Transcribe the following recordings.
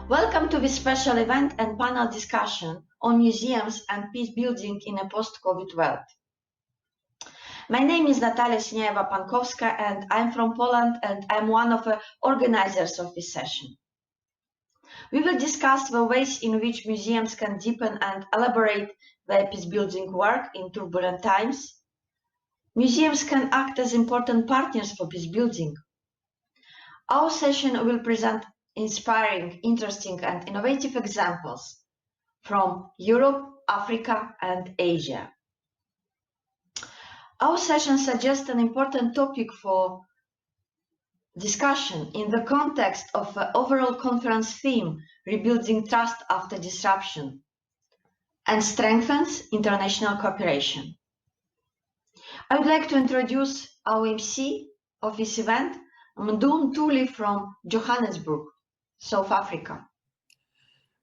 Welcome to this special event and panel discussion on museums and peace building in a post-COVID world. My name is Natalia Sineaeva-Pankowska and I'm from Poland and I'm one of the organizers of this session. We will discuss the ways in which museums can deepen and elaborate their peace building work in turbulent times. Museums can act as important partners for peace building. Our session will present inspiring, interesting and innovative examples from Europe, Africa and Asia. Our session suggests an important topic for discussion in the context of the overall conference theme, Rebuilding Trust After Disruption, and strengthens international cooperation. I would like to introduce our MC of this event, Mdum Tuli from Johannesburg, South Africa.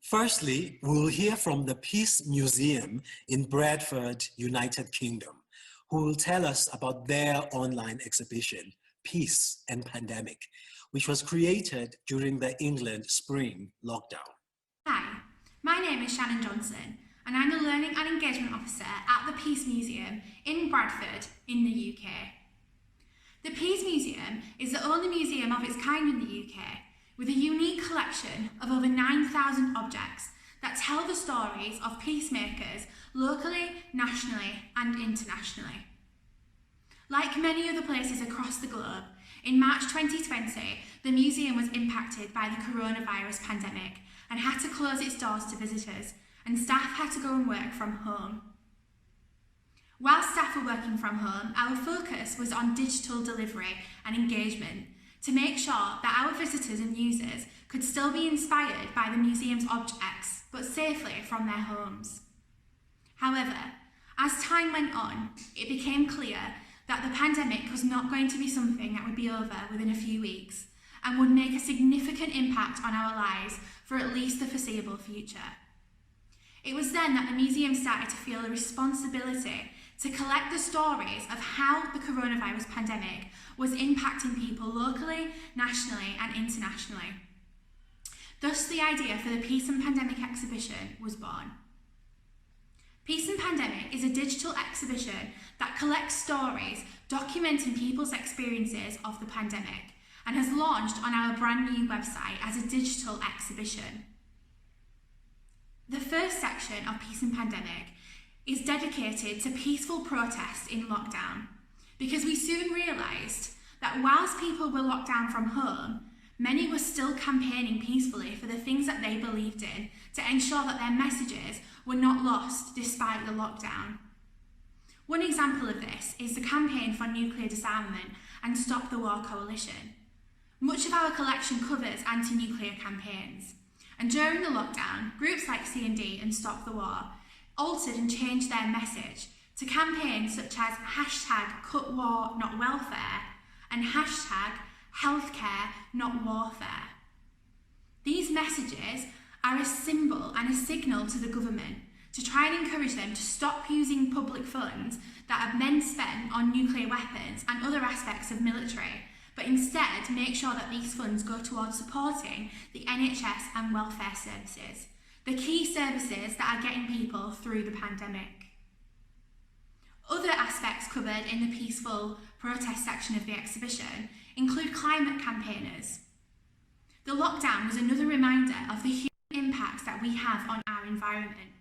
Firstly, we will hear from the Peace Museum in Bradford, United Kingdom, who will tell us about their online exhibition, Peace and Pandemic, which was created during the England spring lockdown. Hi, my name is Shannon Johnson, and I'm the Learning and Engagement Officer at the Peace Museum in Bradford in the UK. The Peace Museum is the only museum of its kind in the UK, with a unique collection of over 9,000 objects that tell the stories of peacemakers locally, nationally and internationally. Like many other places across the globe, in March 2020, the museum was impacted by the coronavirus pandemic and had to close its doors to visitors, and staff had to go and work from home. While staff were working from home, our focus was on digital delivery and engagement to make sure that our visitors and users could still be inspired by the museum's objects, but safely from their homes. However, as time went on, it became clear that the pandemic was not going to be something that would be over within a few weeks and would make a significant impact on our lives for at least the foreseeable future. It was then that the museum started to feel a responsibility to collect the stories of how the coronavirus pandemic was impacting people locally, nationally and internationally. Thus, the idea for the Peace and Pandemic exhibition was born. Peace and Pandemic is a digital exhibition that collects stories documenting people's experiences of the pandemic and has launched on our brand new website as a digital exhibition. The first section of Peace and Pandemic is dedicated to peaceful protest in lockdown, because we soon realised that whilst people were locked down from home, many were still campaigning peacefully for the things that they believed in to ensure that their messages were not lost despite the lockdown. One example of this is the campaign for nuclear disarmament and Stop the War Coalition. Much of our collection covers anti-nuclear campaigns, and during the lockdown, groups like C&D and Stop the War altered and changed their message to campaigns such as #CutWarNotWelfare and #HealthcareNotWarfare. These messages are a symbol and a signal to the government to try and encourage them to stop using public funds that are then spent on nuclear weapons and other aspects of military, but instead make sure that these funds go towards supporting the NHS and welfare services, the key services that are getting people through the pandemic. Other aspects covered in the peaceful protest section of the exhibition include climate campaigners. The lockdown was another reminder of the huge impacts that we have on our environment.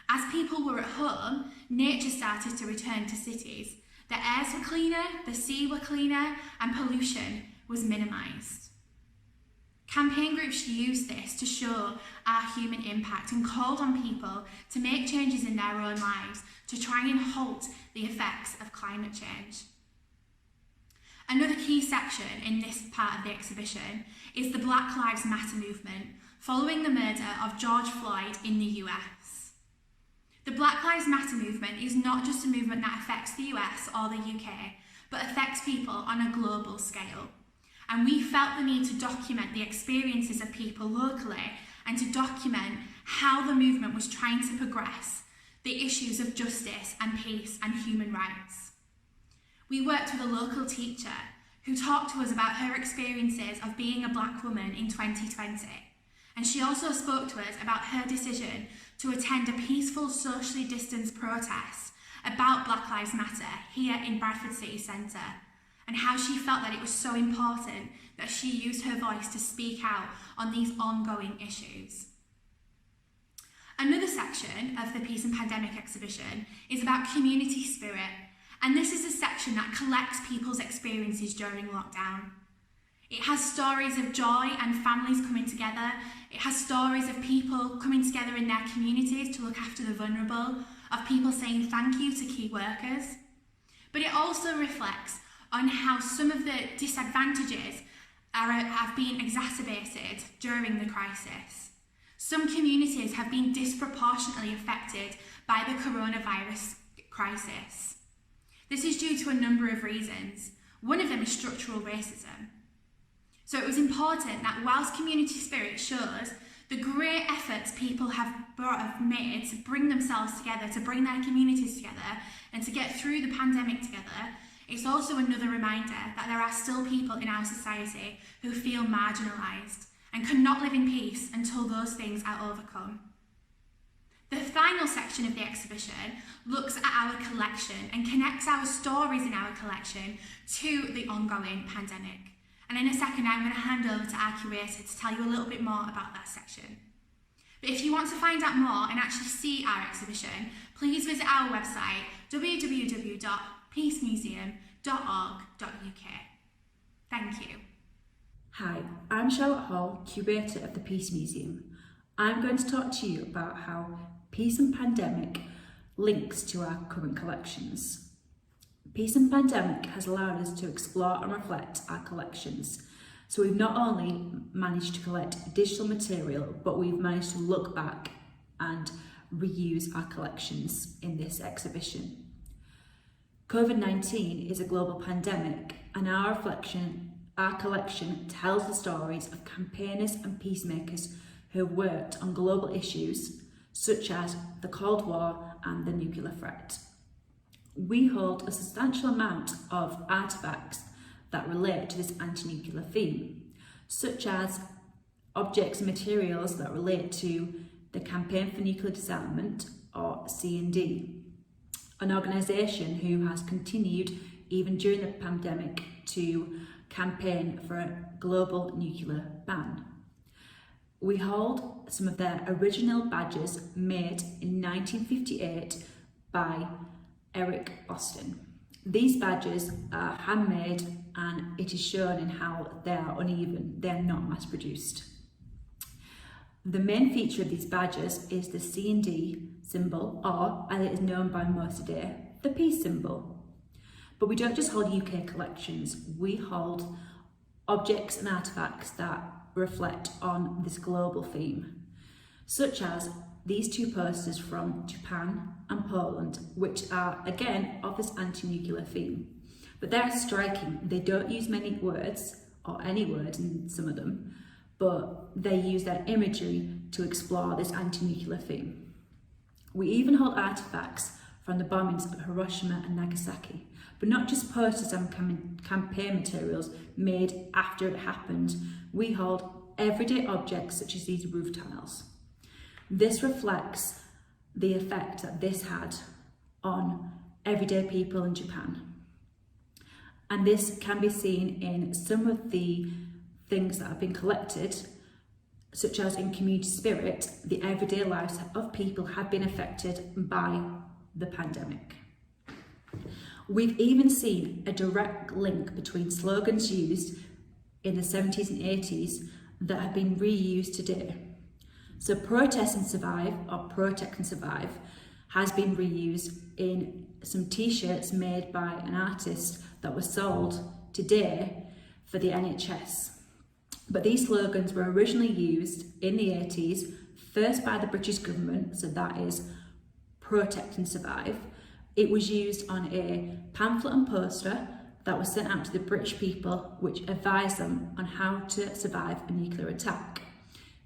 As people were at home, nature started to return to cities. The airs were cleaner, the sea were cleaner, and pollution was minimised. Campaign groups used this to show our human impact and called on people to make changes in their own lives to try and halt the effects of climate change. Another key section in this part of the exhibition is the Black Lives Matter movement following the murder of George Floyd in the US. The Black Lives Matter movement is not just a movement that affects the US or the UK, but affects people on a global scale. And we felt the need to document the experiences of people locally and to document how the movement was trying to progress the issues of justice and peace and human rights. We worked with a local teacher who talked to us about her experiences of being a black woman in 2020 And she also spoke to us about her decision to attend a peaceful, socially distanced protest about Black Lives Matter here in Bradford City Centre, and how she felt that it was so important that she used her voice to speak out on these ongoing issues. Another section of the Peace and Pandemic exhibition is about community spirit, and this is a section that collects people's experiences during lockdown. It has stories of joy and families coming together. It has stories of people coming together in their communities to look after the vulnerable, of people saying thank you to key workers. But it also reflects on how some of the disadvantages have been exacerbated during the crisis. Some communities have been disproportionately affected by the coronavirus crisis. This is due to a number of reasons. One of them is structural racism. So it was important that whilst community spirit shows the great efforts people have made to bring themselves together, to bring their communities together, and to get through the pandemic together, it's also another reminder that there are still people in our society who feel marginalised and cannot live in peace until those things are overcome. The final section of the exhibition looks at our collection and connects our stories in our collection to the ongoing pandemic. And in a second, I'm going to hand over to our curator to tell you a little bit more about that section. But if you want to find out more and actually see our exhibition, please visit our website, www.peacemuseum.org.uk. Thank you. Hi, I'm Charlotte Hall, curator of the Peace Museum. I'm going to talk to you about how Peace and Pandemic links to our current collections. Peace and Pandemic has allowed us to explore and reflect our collections. So we've not only managed to collect digital material, but we've managed to look back and reuse our collections in this exhibition. COVID-19 is a global pandemic, and our collection tells the stories of campaigners and peacemakers who have worked on global issues such as the Cold War and the nuclear threat. We hold a substantial amount of artefacts that relate to this anti-nuclear theme, such as objects and materials that relate to the Campaign for Nuclear Disarmament, or C&D, an organisation who has continued even during the pandemic to campaign for a global nuclear ban. We hold some of their original badges made in 1958 by Eric Boston. These badges are handmade, and it is shown in how they are uneven, they're not mass produced. The main feature of these badges is the C&D symbol, or as it is known by most today, the peace symbol. But we don't just hold UK collections, we hold objects and artefacts that reflect on this global theme, such as these two posters from Japan and Poland, which are again of this anti-nuclear theme. But they're striking. They don't use many words, or any words in some of them, but they use their imagery to explore this anti-nuclear theme. We even hold artefacts from the bombings of Hiroshima and Nagasaki, but not just posters and campaign materials made after it happened. We hold everyday objects such as these roof tiles. This reflects the effect that this had on everyday people in Japan. And this can be seen in some of the things that have been collected, such as in community spirit, the everyday lives of people have been affected by the pandemic. We've even seen a direct link between slogans used in the 70s and 80s that have been reused today. So Protest and Survive, or Protect and Survive, has been reused in some t-shirts made by an artist that was sold today for the NHS. But these slogans were originally used in the 80s, first by the British government, so that is Protect and Survive. It was used on a pamphlet and poster that was sent out to the British people, which advised them on how to survive a nuclear attack.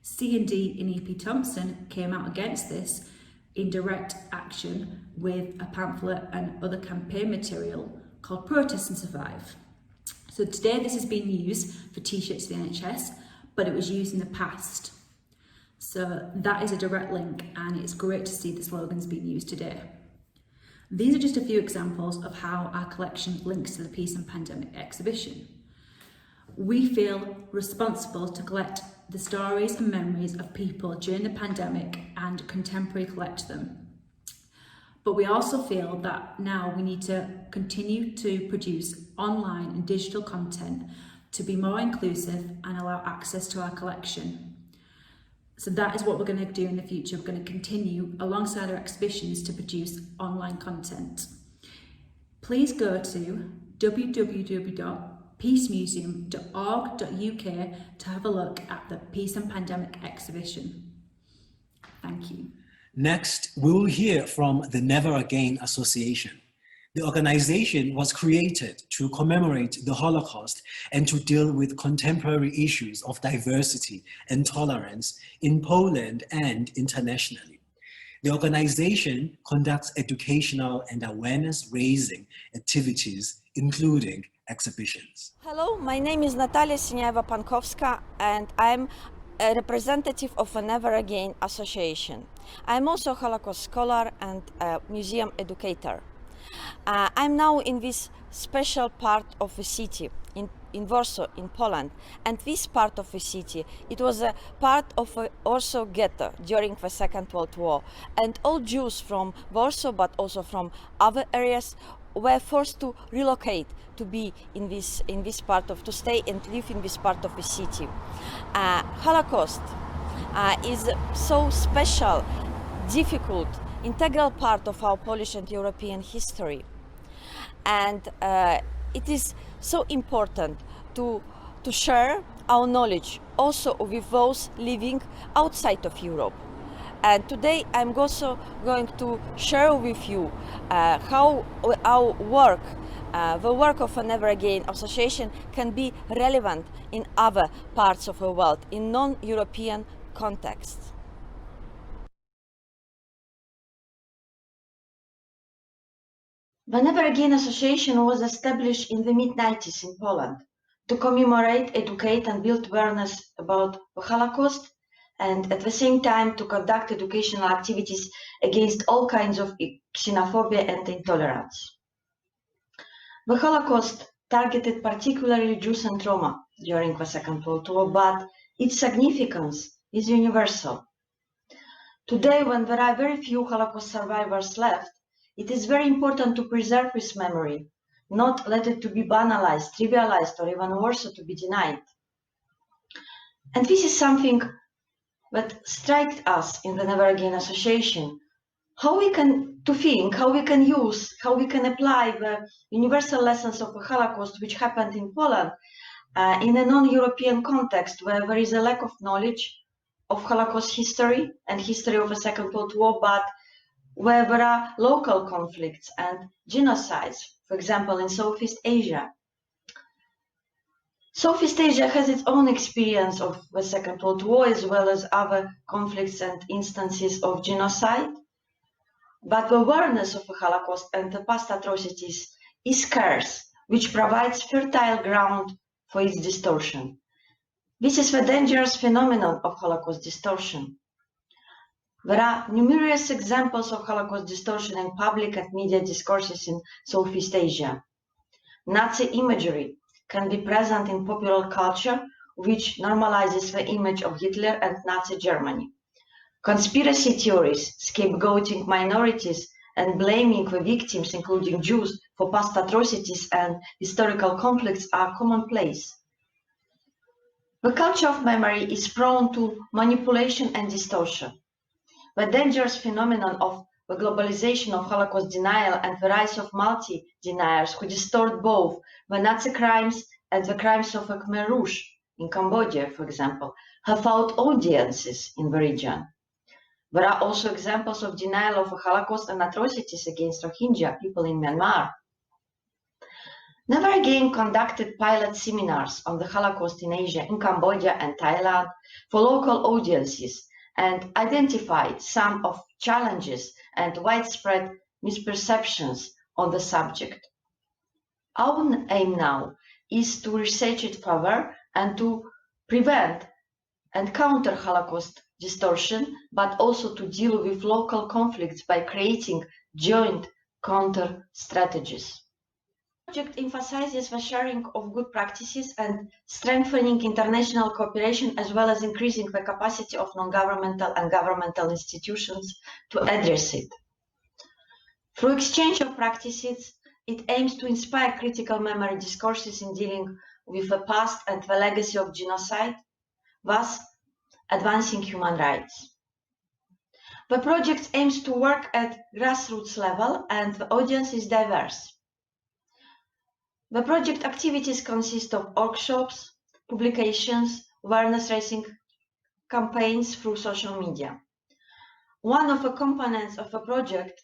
C&D and E.P. Thompson came out against this in direct action with a pamphlet and other campaign material called Protest and Survive. So today this is being used for t-shirts for the NHS, but it was used in the past. So that is a direct link, and it's great to see the slogans being used today. These are just a few examples of how our collection links to the Peace and Pandemic exhibition. We feel responsible to collect the stories and memories of people during the pandemic and contemporary collect them. But we also feel that now we need to continue to produce online and digital content to be more inclusive and allow access to our collection. So that is what we're going to do in the future. We're going to continue alongside our exhibitions to produce online content. Please go to www.peacemuseum.org.uk to have a look at the Peace and Pandemic exhibition. Thank you. Next, we will hear from the Never Again Association. The organization was created to commemorate the Holocaust and to deal with contemporary issues of diversity and tolerance in Poland and internationally. The organization conducts educational and awareness-raising activities, including exhibitions. Hello, my name is Natalia Sineaeva-Pankowska, and I'm a representative of the Never Again Association. I'm also a Holocaust scholar and a museum educator. I'm now in this special part of the city, in Warsaw, in Poland, and this part of the city, it was a part of a Warsaw ghetto during the Second World War, and all Jews from Warsaw, but also from other areas, were forced to relocate to be to stay and live in this part of the city. Holocaust is so special, difficult, integral part of our Polish and European history, and it is so important to share our knowledge also with those living outside of Europe. And today I'm also going to share with you how our work, the work of a Never Again Association, can be relevant in other parts of the world, in non-European contexts. The Never Again Association was established in the mid-90s in Poland to commemorate, educate and build awareness about the Holocaust, and at the same time to conduct educational activities against all kinds of xenophobia and intolerance. The Holocaust targeted particularly Jews and Roma during the Second World War, but its significance is universal. Today, when there are very few Holocaust survivors left, it is very important to preserve this memory, not let it to be banalized, trivialized, or even worse, to be denied. And this is something that struck us in the Never Again Association, how we can use, how we can apply the universal lessons of the Holocaust which happened in Poland in a non-European context where there is a lack of knowledge of Holocaust history and history of the Second World War, but where there are local conflicts and genocides, for example, in Southeast Asia. Southeast Asia has its own experience of the Second World War as well as other conflicts and instances of genocide. But the awareness of the Holocaust and the past atrocities is scarce, which provides fertile ground for its distortion. This is the dangerous phenomenon of Holocaust distortion. There are numerous examples of Holocaust distortion in public and media discourses in Southeast Asia. Nazi imagery can be present in popular culture, which normalizes the image of Hitler and Nazi Germany. Conspiracy theories, scapegoating minorities, and blaming the victims, including Jews, for past atrocities and historical conflicts are commonplace. The culture of memory is prone to manipulation and distortion. The dangerous phenomenon of the globalization of Holocaust denial and the rise of multi-deniers who distort both the Nazi crimes and the crimes of the Khmer Rouge in Cambodia, for example, have found audiences in the region. There are also examples of denial of the Holocaust and atrocities against Rohingya people in Myanmar. Never Again conducted pilot seminars on the Holocaust in Asia, in Cambodia and Thailand for local audiences, and identified some of challenges and widespread misperceptions on the subject. Our aim now is to research it further and to prevent and counter Holocaust distortion, but also to deal with local conflicts by creating joint counter strategies. The project emphasizes the sharing of good practices and strengthening international cooperation, as well as increasing the capacity of non-governmental and governmental institutions to address it. Through exchange of practices, it aims to inspire critical memory discourses in dealing with the past and the legacy of genocide, thus advancing human rights. The project aims to work at grassroots level, and the audience is diverse. The project activities consist of workshops, publications, awareness raising campaigns through social media. One of the components of the project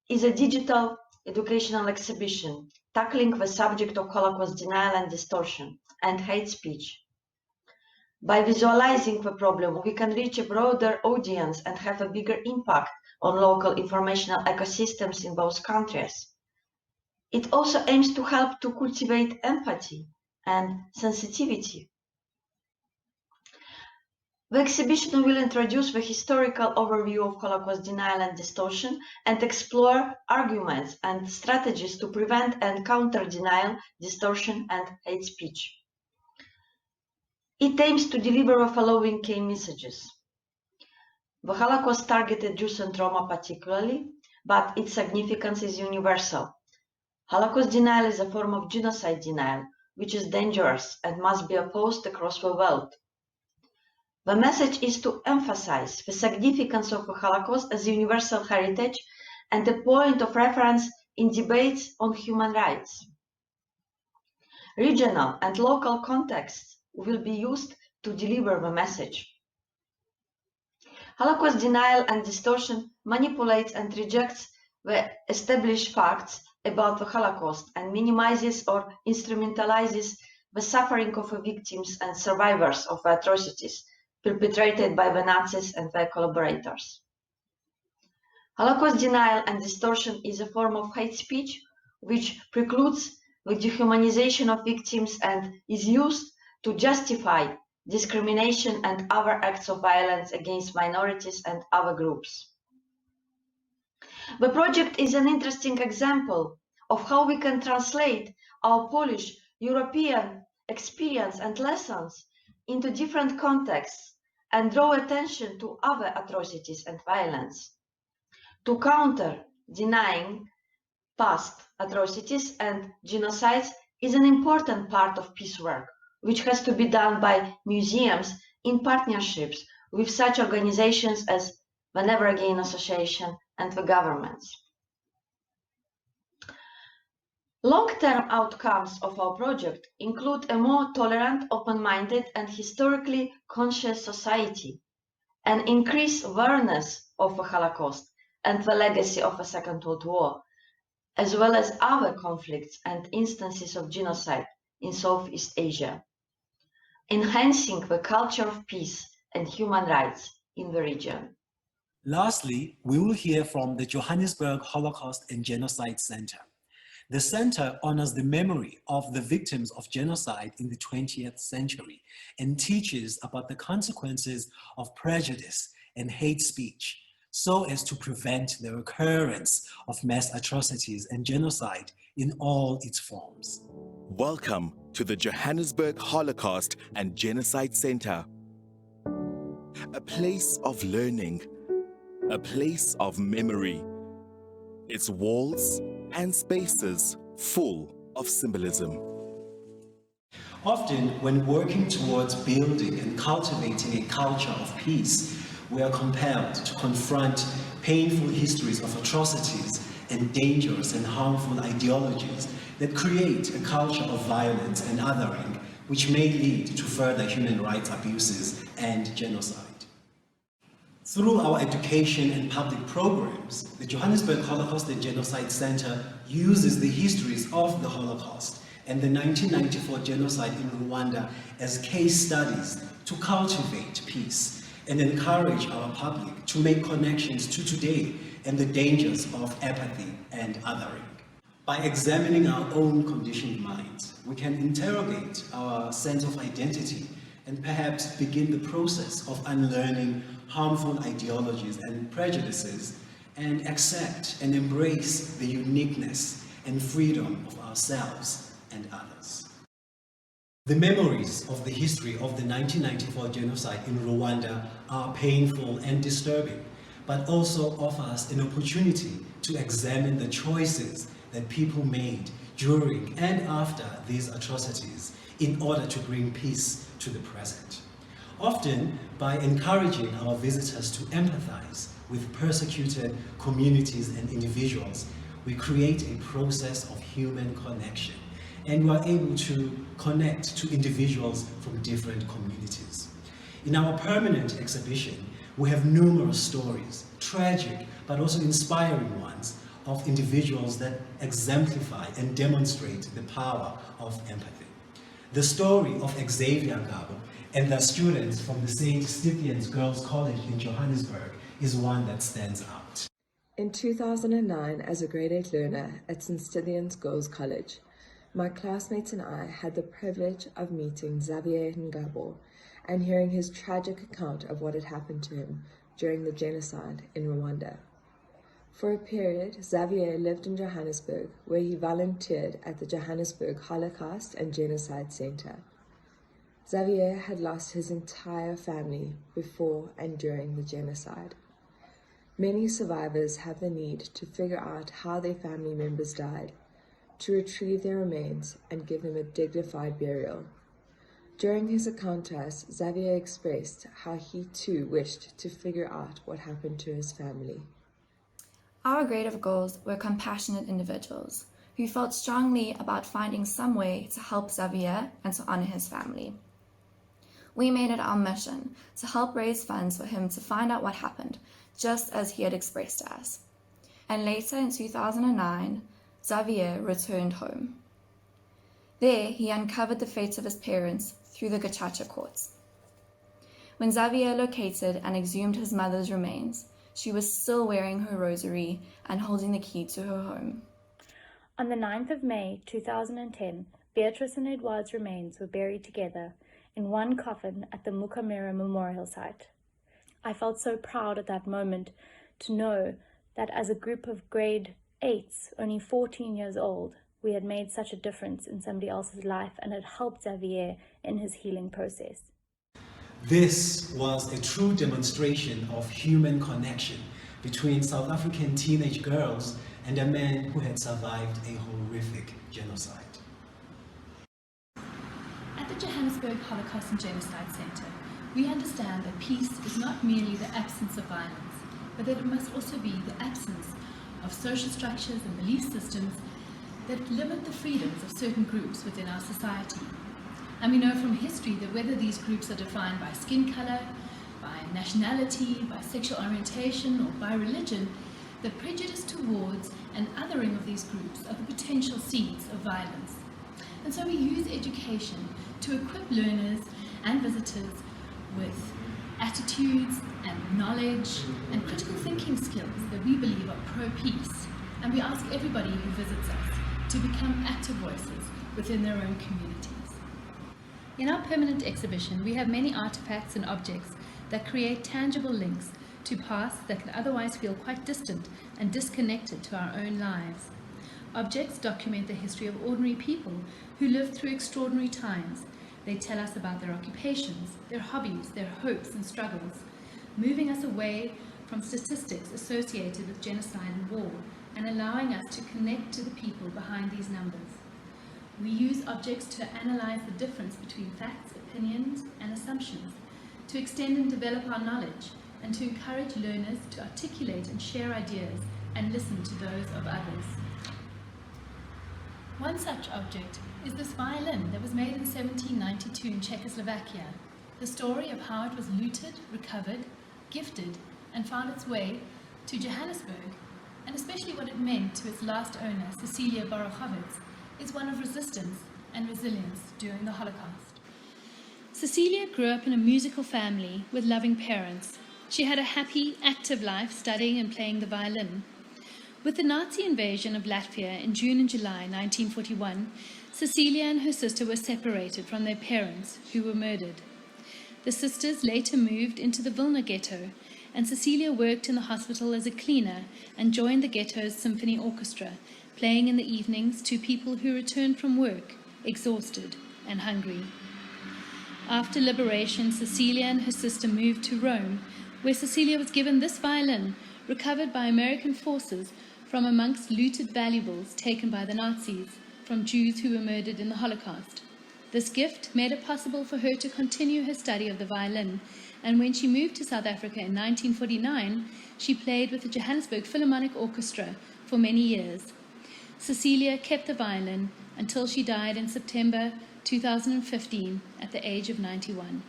is a digital educational exhibition tackling the subject of Holocaust denial and distortion and hate speech. By visualizing the problem, we can reach a broader audience and have a bigger impact on local informational ecosystems in both countries. It also aims to help to cultivate empathy and sensitivity. The exhibition will introduce the historical overview of Holocaust denial and distortion and explore arguments and strategies to prevent and counter denial, distortion, and hate speech. It aims to deliver the following key messages. The Holocaust targeted Jews and Roma particularly, but its significance is universal. Holocaust denial is a form of genocide denial, which is dangerous and must be opposed across the world. The message is to emphasize the significance of the Holocaust as a universal heritage and a point of reference in debates on human rights. Regional and local contexts will be used to deliver the message. Holocaust denial and distortion manipulates and rejects the established facts about the Holocaust and minimizes or instrumentalizes the suffering of the victims and survivors of the atrocities perpetrated by the Nazis and their collaborators. Holocaust denial and distortion is a form of hate speech which precludes the dehumanization of victims and is used to justify discrimination and other acts of violence against minorities and other groups. The project is an interesting example of how we can translate our Polish European experience and lessons into different contexts and draw attention to other atrocities and violence. To counter denying past atrocities and genocides is an important part of peace work, which has to be done by museums in partnerships with such organizations as the Never Again Association and the governments. Long-term outcomes of our project include a more tolerant, open-minded, and historically conscious society, an increased awareness of the Holocaust and the legacy of the Second World War, as well as other conflicts and instances of genocide in Southeast Asia, enhancing the culture of peace and human rights in the region. Lastly, we will hear from the Johannesburg Holocaust and Genocide Center. The center honors the memory of the victims of genocide in the 20th century and teaches about the consequences of prejudice and hate speech so as to prevent the recurrence of mass atrocities and genocide in all its forms. Welcome to the Johannesburg Holocaust and Genocide Center. A place of learning, a place of memory. Its walls and spaces full of symbolism. Often, when working towards building and cultivating a culture of peace, we are compelled to confront painful histories of atrocities and dangerous and harmful ideologies that create a culture of violence and othering, which may lead to further human rights abuses and genocide. Through our education and public programs, the Johannesburg Holocaust and Genocide Center uses the histories of the Holocaust and the 1994 genocide in Rwanda as case studies to cultivate peace and encourage our public to make connections to today and the dangers of apathy and othering. By examining our own conditioned minds, we can interrogate our sense of identity and perhaps begin the process of unlearning harmful ideologies and prejudices and accept and embrace the uniqueness and freedom of ourselves and others. The memories of the history of the 1994 genocide in Rwanda are painful and disturbing, but also offer us an opportunity to examine the choices that people made during and after these atrocities in order to bring peace to the present. Often by encouraging our visitors to empathize with persecuted communities and individuals, we create a process of human connection, and we are able to connect to individuals from different communities. In our permanent exhibition, we have numerous stories, tragic but also inspiring ones, of individuals that exemplify and demonstrate the power of empathy. The story of Xavier Ngabo and the students from the St. Stephen's Girls' College in Johannesburg is one that stands out. In 2009, as a grade 8 learner at St. Stephen's Girls' College, my classmates and I had the privilege of meeting Xavier Ngabo and hearing his tragic account of what had happened to him during the genocide in Rwanda. For a period, Xavier lived in Johannesburg, where he volunteered at the Johannesburg Holocaust and Genocide Center. Xavier had lost his entire family before and during the genocide. Many survivors have the need to figure out how their family members died, to retrieve their remains and give them a dignified burial. During his account to us, Xavier expressed how he too wished to figure out what happened to his family. Our grade of girls were compassionate individuals who felt strongly about finding some way to help Xavier and to honor his family. We made it our mission to help raise funds for him to find out what happened, just as he had expressed to us. And later in 2009, Xavier returned home. There, he uncovered the fate of his parents through the Gacaca courts. When Xavier located and exhumed his mother's remains, she was still wearing her rosary and holding the key to her home. On the 9th of May 2010, Beatrice and Edouard's remains were buried together in one coffin at the Mukamira Memorial Site. I felt so proud at that moment to know that as a group of grade 8s, only 14 years old, we had made such a difference in somebody else's life and had helped Xavier in his healing process. This was a true demonstration of human connection between South African teenage girls and a man who had survived a horrific genocide. At the Johannesburg Holocaust and Genocide Center, we understand that peace is not merely the absence of violence, but that it must also be the absence of social structures and belief systems that limit the freedoms of certain groups within our society. And we know from history that whether these groups are defined by skin color, by nationality, by sexual orientation, or by religion, the prejudice towards and othering of these groups are the potential seeds of violence. And so we use education to equip learners and visitors with attitudes and knowledge and critical thinking skills that we believe are pro-peace. And we ask everybody who visits us to become active voices within their own communities. In our permanent exhibition, we have many artifacts and objects that create tangible links to pasts that can otherwise feel quite distant and disconnected to our own lives. Objects document the history of ordinary people who lived through extraordinary times. They tell us about their occupations, their hobbies, their hopes and struggles, moving us away from statistics associated with genocide and war, and allowing us to connect to the people behind these numbers. We use objects to analyze the difference between facts, opinions, and assumptions, to extend and develop our knowledge, and to encourage learners to articulate and share ideas and listen to those of others. One such object is this violin that was made in 1792 in Czechoslovakia, the story of how it was looted, recovered, gifted, and found its way to Johannesburg, and especially what it meant to its last owner, Cecilia Borochovitz, is one of resistance and resilience during the Holocaust. Cecilia grew up in a musical family with loving parents. She had a happy, active life studying and playing the violin. With the Nazi invasion of Latvia in June and July 1941, Cecilia and her sister were separated from their parents, who were murdered. The sisters later moved into the Vilna ghetto, and Cecilia worked in the hospital as a cleaner and joined the ghetto's symphony orchestra, playing in the evenings to people who returned from work, exhausted and hungry. After liberation, Cecilia and her sister moved to Rome, where Cecilia was given this violin, recovered by American forces from amongst looted valuables taken by the Nazis from Jews who were murdered in the Holocaust. This gift made it possible for her to continue her study of the violin, and when she moved to South Africa in 1949, she played with the Johannesburg Philharmonic Orchestra for many years. Cecilia kept the violin until she died in September 2015 at the age of 91.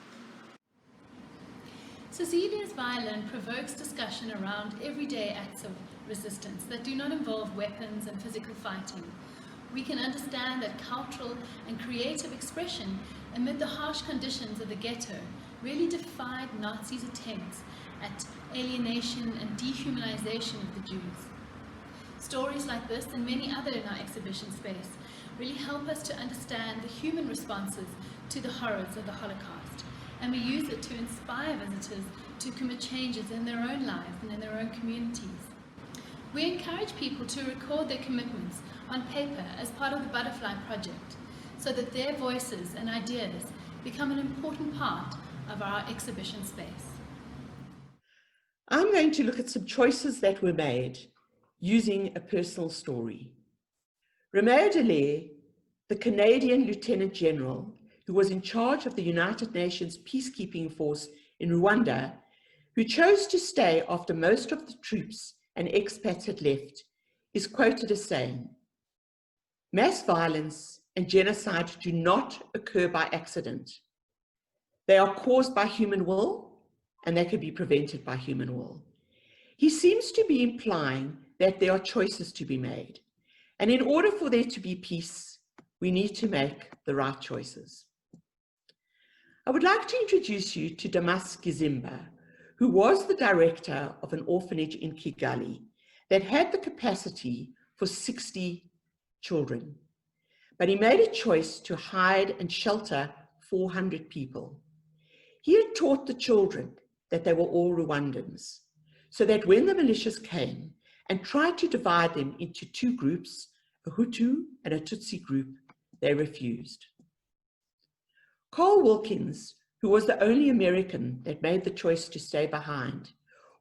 Cecilia's violin provokes discussion around everyday acts of resistance that do not involve weapons and physical fighting. We can understand that cultural and creative expression amid the harsh conditions of the ghetto really defied Nazis' attempts at alienation and dehumanization of the Jews. Stories like this and many other in our exhibition space really help us to understand the human responses to the horrors of the Holocaust, and we use it to inspire visitors to commit changes in their own lives and in their own communities. We encourage people to record their commitments on paper as part of the Butterfly Project, so that their voices and ideas become an important part of our exhibition space. I'm going to look at some choices that were made using a personal story. Romeo Dallaire, the Canadian Lieutenant General who was in charge of the United Nations peacekeeping force in Rwanda, who chose to stay after most of the troops and expats had left, is quoted as saying, "Mass violence and genocide do not occur by accident. They are caused by human will, and they can be prevented by human will." He seems to be implying that there are choices to be made. And in order for there to be peace, we need to make the right choices. I would like to introduce you to Damas Gizimba, who was the director of an orphanage in Kigali that had the capacity for 60 children. But he made a choice to hide and shelter 400 people. He had taught the children that they were all Rwandans, so that when the militias came and tried to divide them into two groups, a Hutu and a Tutsi group, they refused. Carl Wilkins, who was the only American that made the choice to stay behind,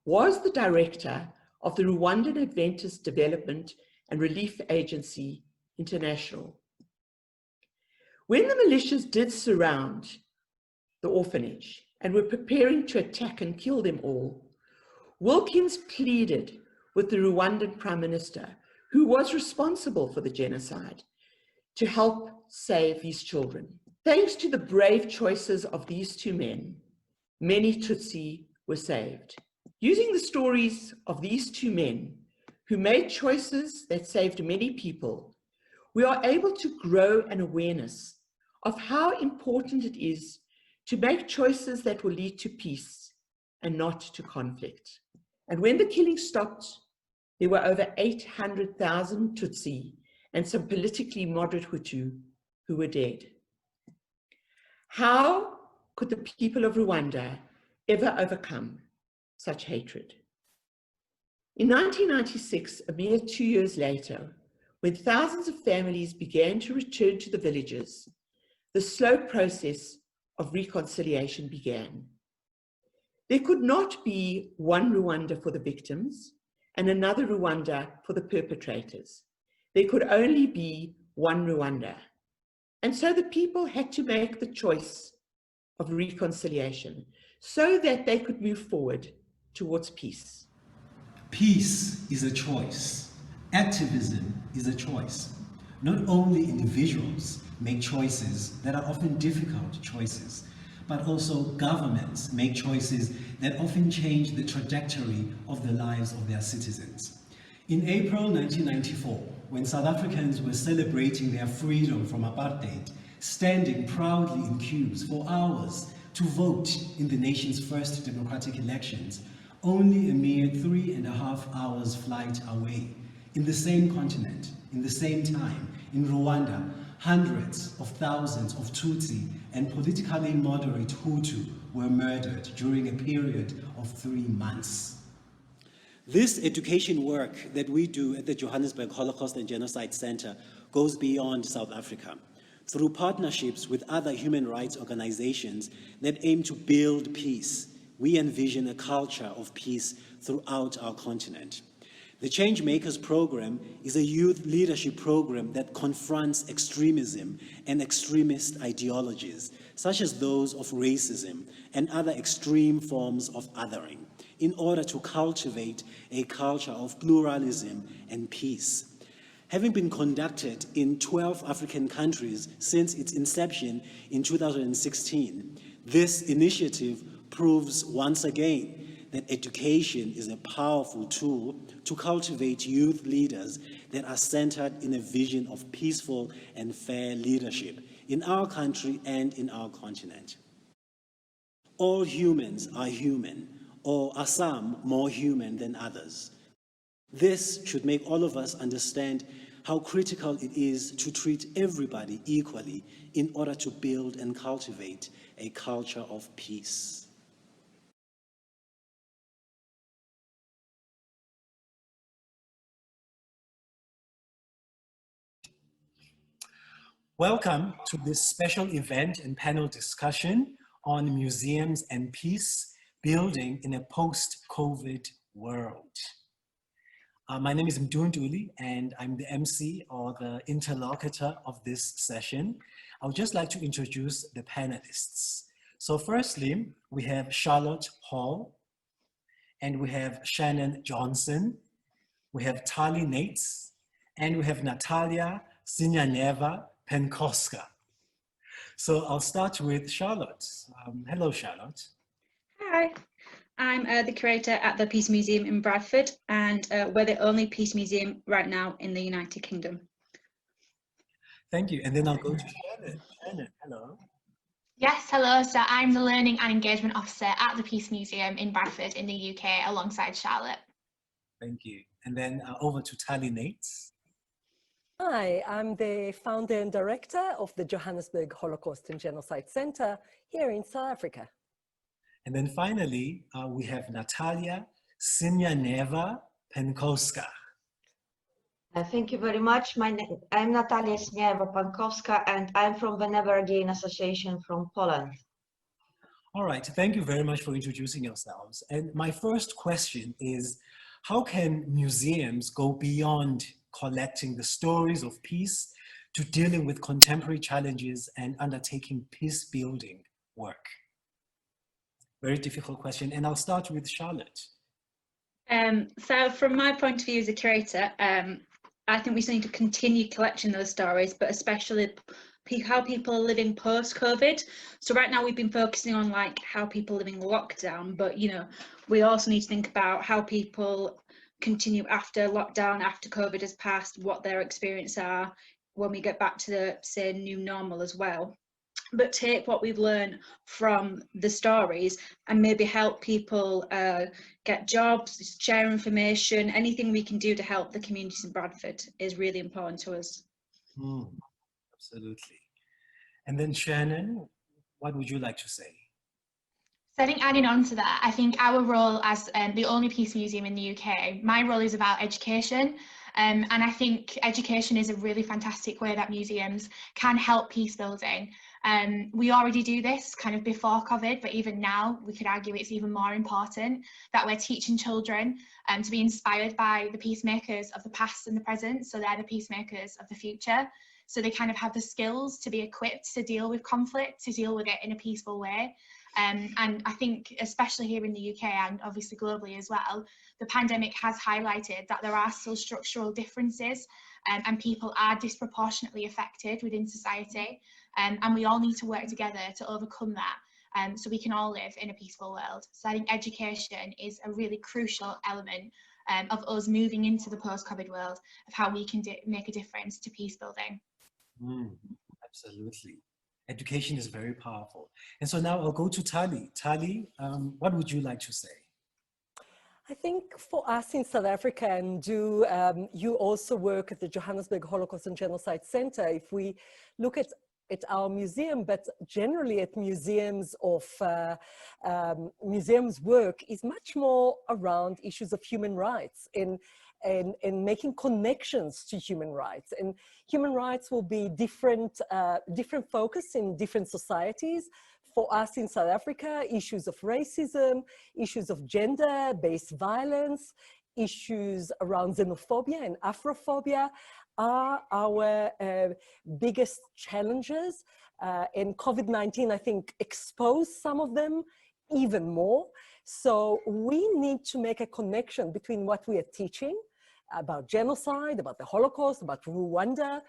was the director of the Rwandan Adventist Development and Relief Agency International. When the militias did surround the orphanage and were preparing to attack and kill them all, Wilkins pleaded with the Rwandan Prime Minister, who was responsible for the genocide, to help save these children. Thanks to the brave choices of these two men, many Tutsi were saved. Using the stories of these two men who made choices that saved many people, we are able to grow an awareness of how important it is to make choices that will lead to peace and not to conflict. And when the killing stopped, there were over 800,000 Tutsi and some politically moderate Hutu who were dead. How could the people of Rwanda ever overcome such hatred? In 1996, a mere 2 years later, when thousands of families began to return to the villages, the slow process of reconciliation began. There could not be one Rwanda for the victims and another Rwanda for the perpetrators. There could only be one Rwanda. And so the people had to make the choice of reconciliation so that they could move forward towards peace. Peace is a choice. Activism is a choice. Not only individuals make choices that are often difficult choices, but also governments make choices that often change the trajectory of the lives of their citizens. In April 1994, when South Africans were celebrating their freedom from apartheid, standing proudly in queues for hours to vote in the nation's first democratic elections, only a mere 3.5 hours flight away, in the same continent, in the same time, in Rwanda, hundreds of thousands of Tutsi and politically moderate Hutu were murdered during a period of 3 months. This education work that we do at the Johannesburg Holocaust and Genocide Center goes beyond South Africa. Through partnerships with other human rights organizations that aim to build peace, we envision a culture of peace throughout our continent. The Changemakers program is a youth leadership program that confronts extremism and extremist ideologies, such as those of racism and other extreme forms of othering, in order to cultivate a culture of pluralism and peace. Having been conducted in 12 African countries since its inception in 2016, this initiative proves once again that education is a powerful tool to cultivate youth leaders that are centered in a vision of peaceful and fair leadership in our country and in our continent. All humans are human, or are some more human than others. This should make all of us understand how critical it is to treat everybody equally in order to build and cultivate a culture of peace. Welcome to this special event and panel discussion on museums and peace building in a post-COVID world. My name is Mdunduli, and I'm the MC or the interlocutor of this session. I would just like to introduce the panelists. So firstly, we have Charlotte Hall, and we have Shannon Johnson, we have Tali Nates, and we have Natalia Sineaeva-Pankowska. So I'll start with Charlotte. Hello, Charlotte. Hi, I'm the curator at the Peace Museum in Bradford, and we're the only peace museum right now in the United Kingdom. Thank you. And then I'll go to Shannon. Shannon, hello. Yes, hello. So I'm the Learning and Engagement Officer at the Peace Museum in Bradford in the UK alongside Charlotte. Thank you. And then over to Tali Nates. Hi, I'm the founder and director of the Johannesburg Holocaust and Genocide Center here in South Africa. And then finally, we have Natalia Sineaeva-Pankowska. Thank you very much. I'm Natalia Sineaeva-Pankowska, and I'm from the Never Again Association from Poland. All right, thank you very much for introducing yourselves. And my first question is, how can museums go beyond collecting the stories of peace to dealing with contemporary challenges and undertaking peace building work? Very difficult question, and I'll start with Charlotte. So from my point of view as a curator, I think we still need to continue collecting those stories, but especially how people are living post-COVID. So right now we've been focusing on like how people live in lockdown, but you know, we also need to think about how people continue after lockdown, after COVID has passed, what their experiences are when we get back to the, say, new normal as well. But take what we've learned from the stories and maybe help people get jobs, share information, anything we can do to help the communities in Bradford is really important to us. Absolutely. And then Shannon, what would you like to say? So I think adding on to that, I think our role as the only peace museum in the UK, my role is about education. And I think education is a really fantastic way that museums can help peace building. We already do this kind of before COVID, but even now we could argue it's even more important that we're teaching children to be inspired by the peacemakers of the past and the present. So they're the peacemakers of the future. So they kind of have the skills to be equipped to deal with conflict, to deal with it in a peaceful way. And I think especially here in the UK and obviously globally as well, the pandemic has highlighted that there are still structural differences and people are disproportionately affected within society. And we all need to work together to overcome that so we can all live in a peaceful world. So I think education is a really crucial element of us moving into the post-COVID world, of how we can make a difference to peace building. Absolutely. Education is very powerful. And so now I'll go to Tali. Tali, what would you like to say? I think for us in South Africa, and you also work at the Johannesburg Holocaust and Genocide Center, if we look at our museum, but generally at museums work is much more around issues of human rights and making connections to human rights. And human rights will be different focus in different societies. For us in South Africa, issues of racism, issues of gender-based violence, issues around xenophobia and Afrophobia are our biggest challenges. And COVID-19, I think, exposed some of them even more. So we need to make a connection between what we are teaching about genocide, about the Holocaust, about Rwanda,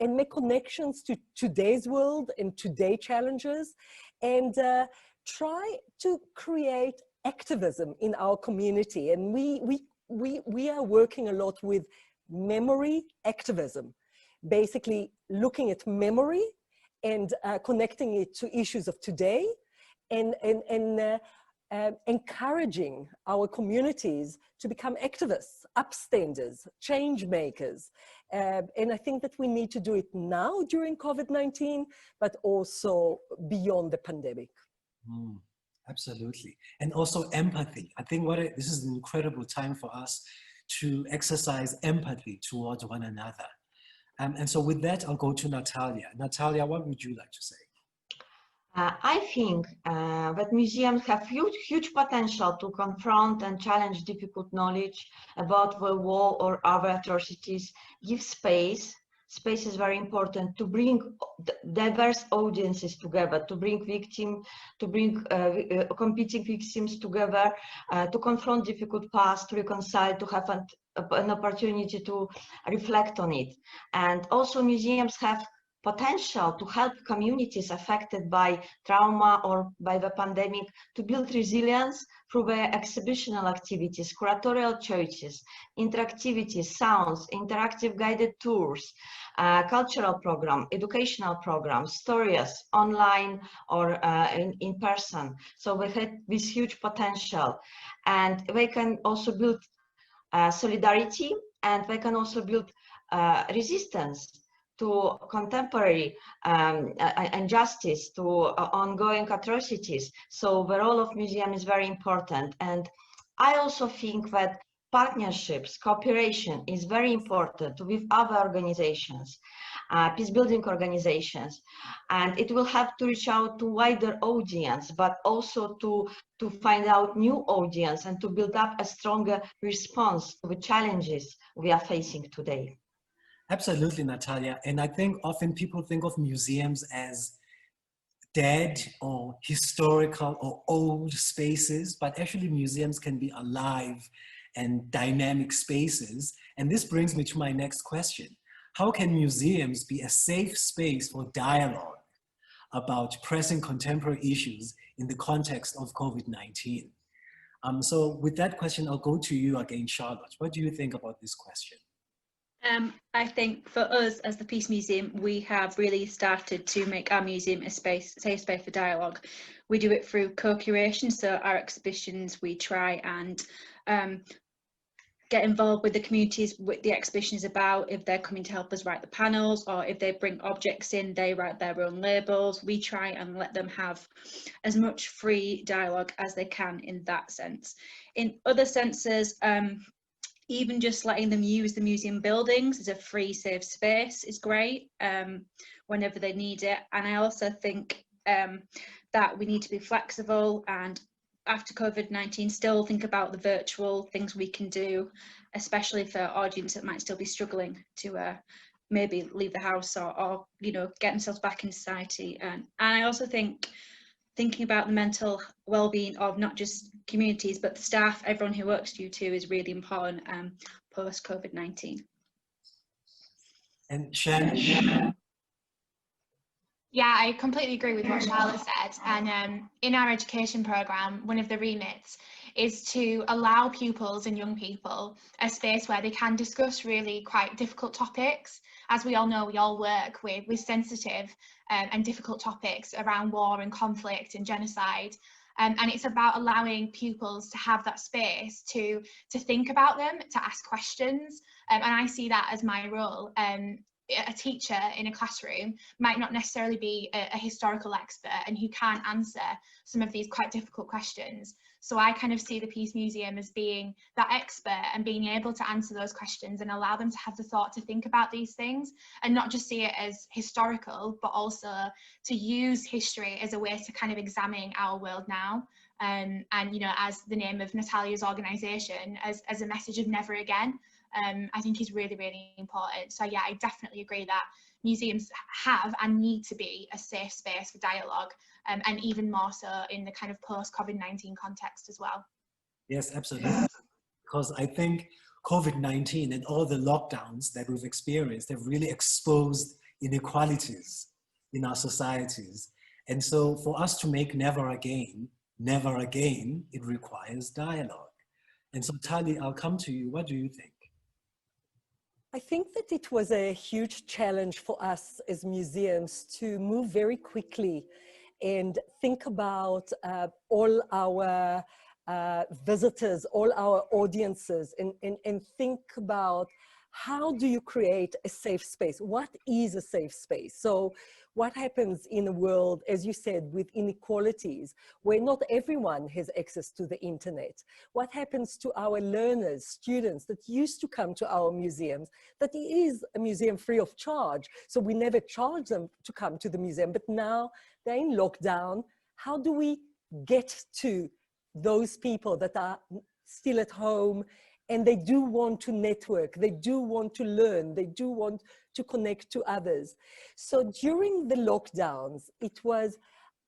and make connections to today's world and today's challenges, and try to create activism in our community. And we are working a lot with memory activism, basically looking at memory and connecting it to issues of today, and encouraging our communities to become activists, upstanders, change makers. And I think that we need to do it now during COVID-19, but also beyond the pandemic. Absolutely. And also empathy. I think this is an incredible time for us to exercise empathy towards one another. And so with that, I'll go to Natalia. Natalia, what would you like to say? I think that museums have huge potential to confront and challenge difficult knowledge about the war or other atrocities, give space. Space is very important to bring diverse audiences together, to bring competing victims together, to confront difficult past, to reconcile, to have an opportunity to reflect on it. And also museums have potential to help communities affected by trauma or by the pandemic to build resilience through their exhibitional activities, curatorial choices, interactivity, sounds, interactive guided tours, cultural program, educational programs, stories online or in person. So we had this huge potential, and they can also build solidarity, and they can also build resistance to contemporary injustice, to ongoing atrocities. So the role of museum is very important. And I also think that partnerships, cooperation is very important with other organizations, peacebuilding organizations, and it will have to reach out to wider audience, but also to find out new audience and to build up a stronger response to the challenges we are facing today. Absolutely, Natalia. And I think often people think of museums as dead or historical or old spaces, but actually museums can be alive and dynamic spaces. And this brings me to my next question. How can museums be a safe space for dialogue about pressing contemporary issues in the context of COVID-19? So with that question, I'll go to you again, Charlotte. What do you think about this question? I think for us as the Peace Museum, we have really started to make our museum a safe space for dialogue. We do it through co-curation, so our exhibitions, we try and get involved with the communities what the exhibition is about. If they're coming to help us write the panels, or if they bring objects in, they write their own labels. We try and let them have as much free dialogue as they can in that sense. In other senses, even just letting them use the museum buildings as a free, safe space is great whenever they need it. And I also think that we need to be flexible, and after COVID-19 still think about the virtual things we can do, especially for audience that might still be struggling to maybe leave the house or you know, get themselves back in society. And I also think thinking about the mental well-being of not just communities but the staff, everyone who works for you too, is really important post COVID-19. And Shannon? Yeah, I completely agree with what Charlotte said. And in our education programme, one of the remits is to allow pupils and young people a space where they can discuss really quite difficult topics. As we all know, we all work with sensitive and difficult topics around war and conflict and genocide. And it's about allowing pupils to have that space to think about them, to ask questions. And I see that as my role. A teacher in a classroom might not necessarily be a historical expert and who can't answer some of these quite difficult questions. So I kind of see the Peace Museum as being that expert and being able to answer those questions and allow them to have the thought to think about these things and not just see it as historical, but also to use history as a way to kind of examine our world now. And you know, as the name of Natalia's organisation, as a message of never again. I think is really, really important. So yeah, I definitely agree that museums have and need to be a safe space for dialogue, and even more so in the kind of post-COVID-19 context as well. Yes, absolutely. Because I think COVID-19 and all the lockdowns that we've experienced have really exposed inequalities in our societies. And so for us to make never again, it requires dialogue. And so Tali, I'll come to you. What do you think? I think that it was a huge challenge for us as museums to move very quickly and think about all our visitors, all our audiences, and think about how do you create a safe space? What is a safe space? So what happens in a world, as you said, with inequalities, where not everyone has access to the internet? What happens to our learners, students that used to come to our museums, that it is a museum free of charge, so we never charge them to come to the museum, but now they're in lockdown. How do we get to those people that are still at home and they do want to network, they do want to learn, they do want to connect to others? So during the lockdowns, it was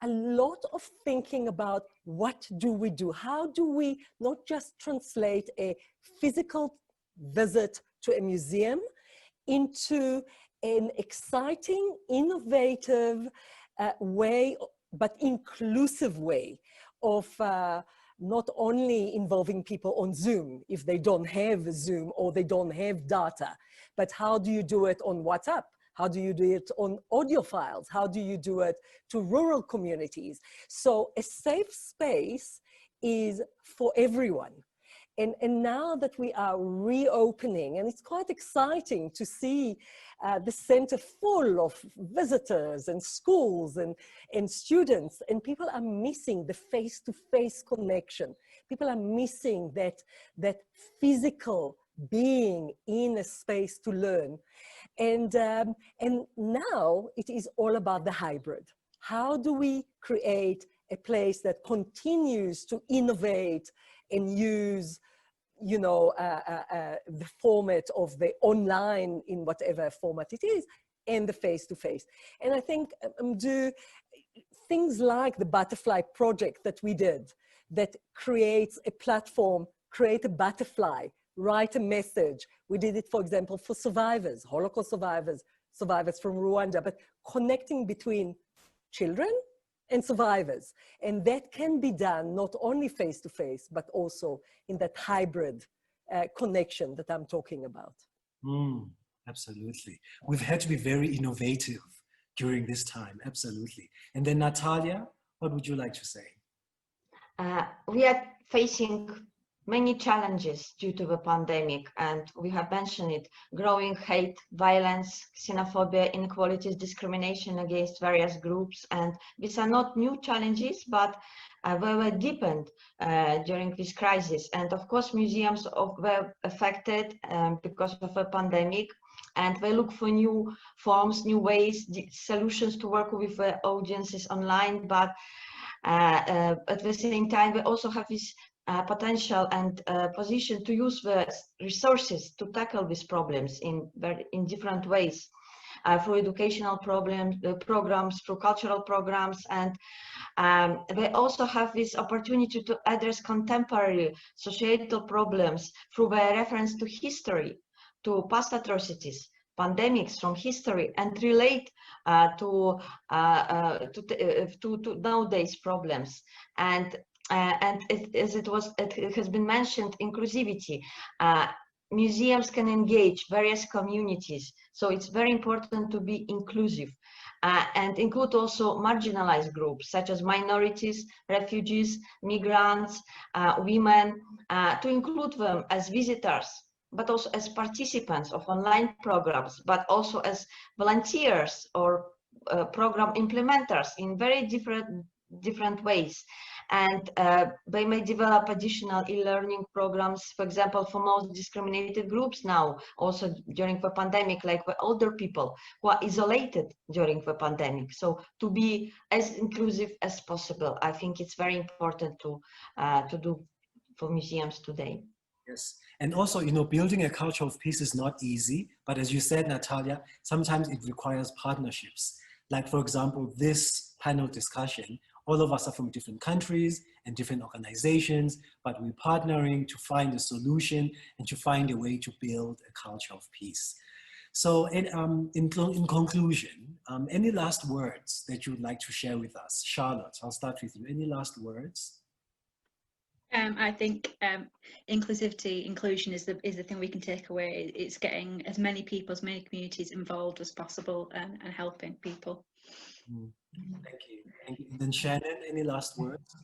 a lot of thinking about what do we do? How do we not just translate a physical visit to a museum into an exciting, innovative way, but inclusive way of not only involving people on Zoom if they don't have Zoom or they don't have data, but how do you do it on WhatsApp? How do you do it on audio files? How do you do it to rural communities? So a safe space is for everyone. And now that we are reopening, and it's quite exciting to see the center full of visitors and schools and students, and people are missing the face-to-face connection. People are missing that physical being in a space to learn. And now it is all about the hybrid. How do we create a place that continues to innovate and use, you know, the format of the online in whatever format it is, and the face-to-face. And I think do things like the Butterfly project that we did, that creates a platform, create a butterfly, write a message. We did it, for example, for survivors, Holocaust survivors, survivors from Rwanda, but connecting between children and survivors. And that can be done not only face-to-face, but also in that hybrid connection that I'm talking about. Absolutely. We've had to be very innovative during this time, absolutely. And then Natalia, what would you like to say? We are facing many challenges due to the pandemic, and we have mentioned it: growing hate, violence, xenophobia, inequalities, discrimination against various groups. And these are not new challenges, but they were deepened during this crisis. And of course, museums were affected because of the pandemic, and they look for new forms, new ways, solutions to work with the audiences online. But at the same time, we also have this potential and position to use the resources to tackle these problems in different ways, through educational programs, through cultural programs, and they also have this opportunity to address contemporary societal problems through the reference to history, to past atrocities, pandemics from history, and relate to nowadays problems. And as it has been mentioned, inclusivity. museums can engage various communities. So it's very important to be inclusive and include also marginalized groups such as minorities, refugees, migrants, women, to include them as visitors, but also as participants of online programs, but also as volunteers or program implementers in very different ways. And they may develop additional e-learning programs, for example, for most discriminated groups now, also during the pandemic, like the older people who are isolated during the pandemic. So to be as inclusive as possible, I think it's very important to do for museums today. Yes, and also, you know, building a culture of peace is not easy, but as you said, Natalia, sometimes it requires partnerships. Like, for example, this panel discussion, all of us are from different countries and different organizations, but we're partnering to find a solution and to find a way to build a culture of peace. So in conclusion, any last words that you would like to share with us? Charlotte, I'll start with you. Any last words? I think inclusion is the thing we can take away. It's getting as many people, as many communities involved as possible, and helping people. Thank you. Thank you. And then Shannon, any last words?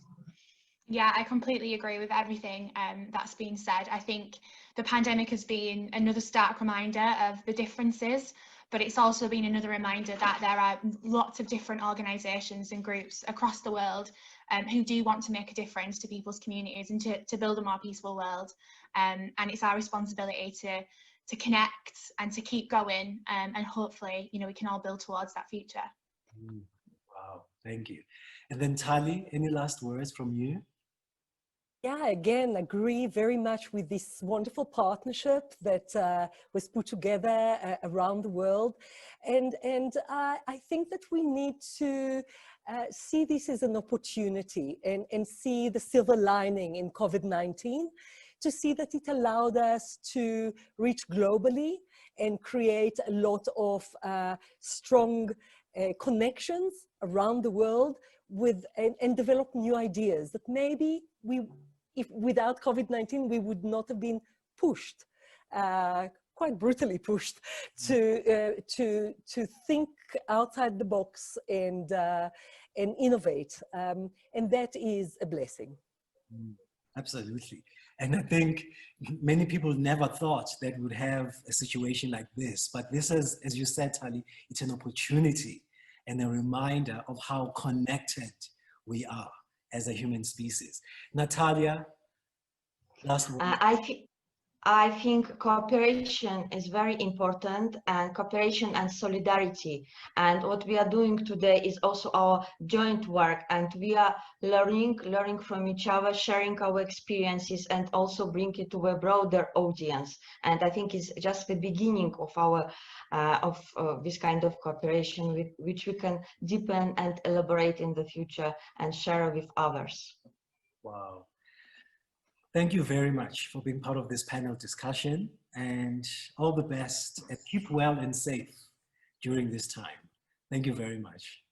Yeah, I completely agree with everything that's been said. I think the pandemic has been another stark reminder of the differences, but it's also been another reminder that there are lots of different organisations and groups across the world who do want to make a difference to people's communities and to build a more peaceful world. And it's our responsibility to connect and to keep going, and hopefully, you know, we can all build towards that future. Wow, thank you. And then Tali, any last words from you? Yeah, again, agree very much with this wonderful partnership that was put together around the world. And I think that we need to see this as an opportunity and see the silver lining in COVID-19, to see that it allowed us to reach globally and create a lot of strong connections around the world with and develop new ideas that maybe without COVID-19 we would not have been pushed, quite brutally pushed, to think outside the box and innovate, and that is a blessing. Absolutely. And I think many people never thought that we would have a situation like this, but this is, as you said, Tali, it's an opportunity and a reminder of how connected we are as a human species. Natalia, last word. I think cooperation is very important, and cooperation and solidarity. And what we are doing today is also our joint work, and we are learning from each other, sharing our experiences, and also bring it to a broader audience. And I think it's just the beginning of our this kind of cooperation, which we can deepen and elaborate in the future and share with others. Wow. Thank you very much for being part of this panel discussion, and all the best, and keep well and safe during this time. Thank you very much.